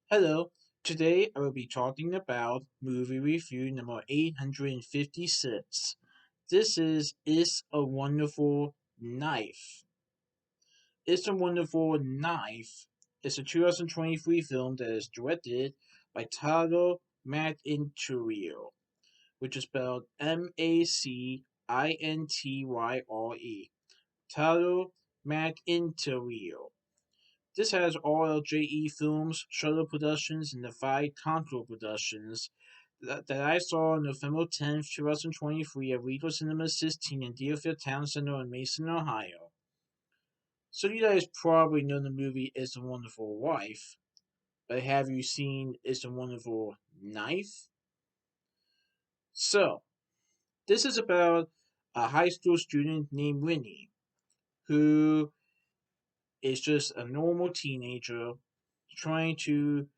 Hello, today I will be talking about movie review number 856. This is It's a Wonderful Knife. It's a Wonderful Knife is a 2023 film that is directed by Taro McIntyre, which is spelled Macintryre. Taro McIntyre. This has RLJE Films, Shudder Productions, and Defy Concord Productions that I saw on November 10th, 2023 at Regal Cinema 16 in Deerfield Town Center in Mason, Ohio. So you guys probably know the movie It's a Wonderful Wife, but have you seen It's a Wonderful Knife? So, this is about a high school student named Winnie, who is just a normal teenager trying to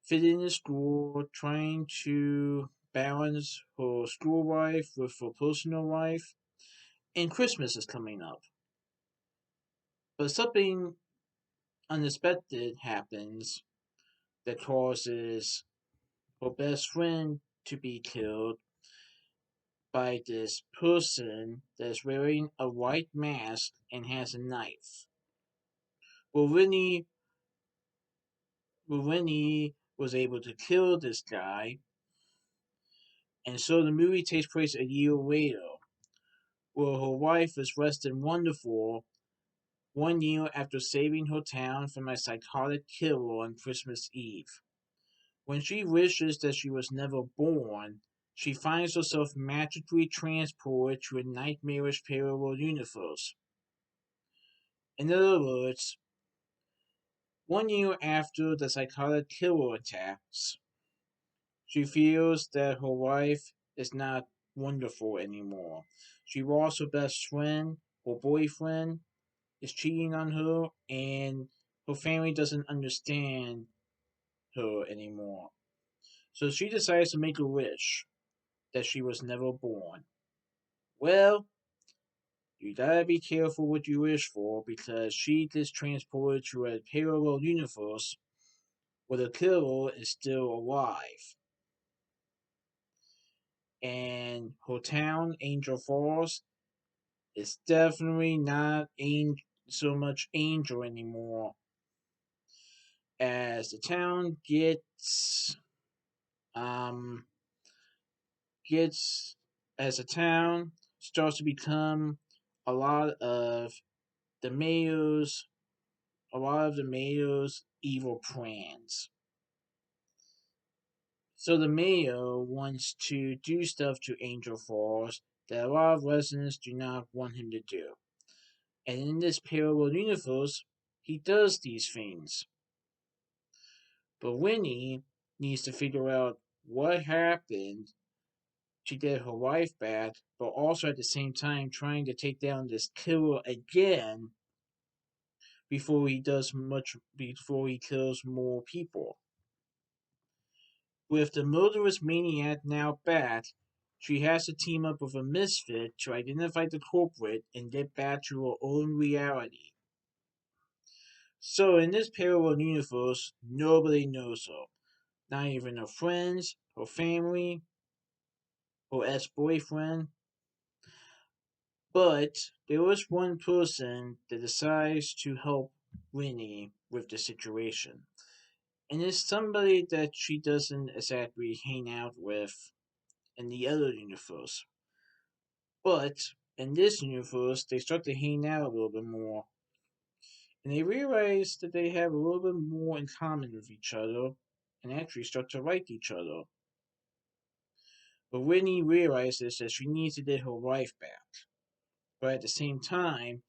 fit into school, trying to balance her school life with her personal life, and Christmas is coming up. But something unexpected happens that causes her best friend to be killed by this person that's wearing a white mask and has a knife. Well, Winnie was able to kill this guy, and so the movie takes place a year later, where her wife is less than wonderful 1 year after saving her town from a psychotic killer on Christmas Eve. When she wishes that she was never born, she finds herself magically transported to a nightmarish parallel universe. In other words, 1 year after the psychotic killer attacks, she feels that her life is not wonderful anymore. She lost her best friend, her boyfriend is cheating on her, and her family doesn't understand her anymore. So she decides to make a wish that she was never born. Well, you gotta be careful what you wish for because she gets transported to a parallel universe where the killer is still alive. And her town, Angel Falls, is definitely not so much Angel anymore. As the town um gets as a town starts to become a lot of the mayor's evil plans. So the mayor wants to do stuff to Angel Falls that a lot of residents do not want him to do. And in this parallel universe, he does these things. But Winnie needs to figure out what happened to get her wife back, but also at the same time trying to take down this killer again before he kills more people. With the murderous maniac now back, she has to team up with a misfit to identify the culprit and get back to her own reality. So in this parallel universe, nobody knows her. Not even her friends, her family, her ex-boyfriend. But there was one person that decides to help Winnie with the situation. And it's somebody that she doesn't exactly hang out with in the other universe. But in this universe, they start to hang out a little bit more. And they realize that they have a little bit more in common with each other and actually start to like each other. But Whitney realizes that she needs to get her wife back. But at the same time,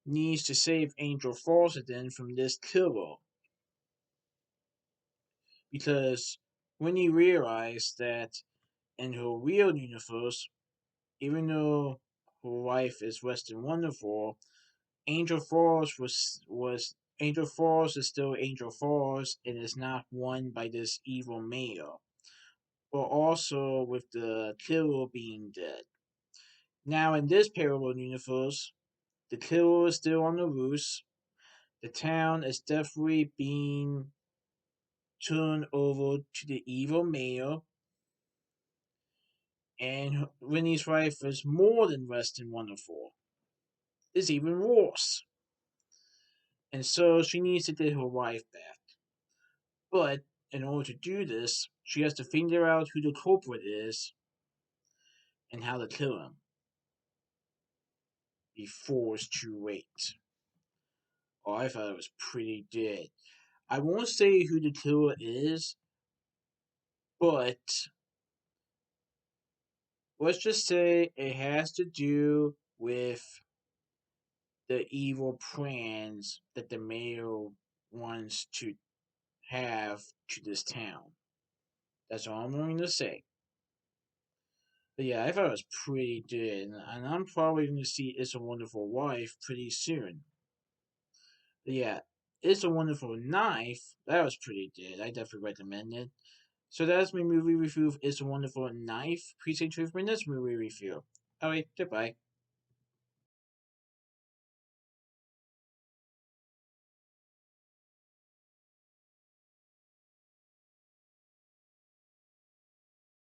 needs to save Angel Falsden from this killer. Because Whitney realized that in her real universe, even though her wife is less than wonderful, Angel Falls is still Angel Falls and is not won by this evil mayor. But also with the killer being dead. Now in this parallel universe, the killer is still on the loose. The town is definitely being turn over to the evil mayor, and Winnie's wife is more than less than wonderful. It's even worse. And so she needs to get her wife back. But in order to do this, she has to figure out who the culprit is and how to kill him before it's too late. Oh, I thought it was pretty good. I won't say who the killer is, but let's just say it has to do with the evil plans that the mayor wants to have to this town. That's all I'm going to say. But yeah, I thought it was pretty good, and I'm probably going to see It's a Wonderful Wife pretty soon. But yeah, It's a Wonderful Knife, that was pretty good. I definitely recommend it. So that's my movie review of It's a Wonderful Knife. Please stay tuned for my next movie review. Alright, goodbye.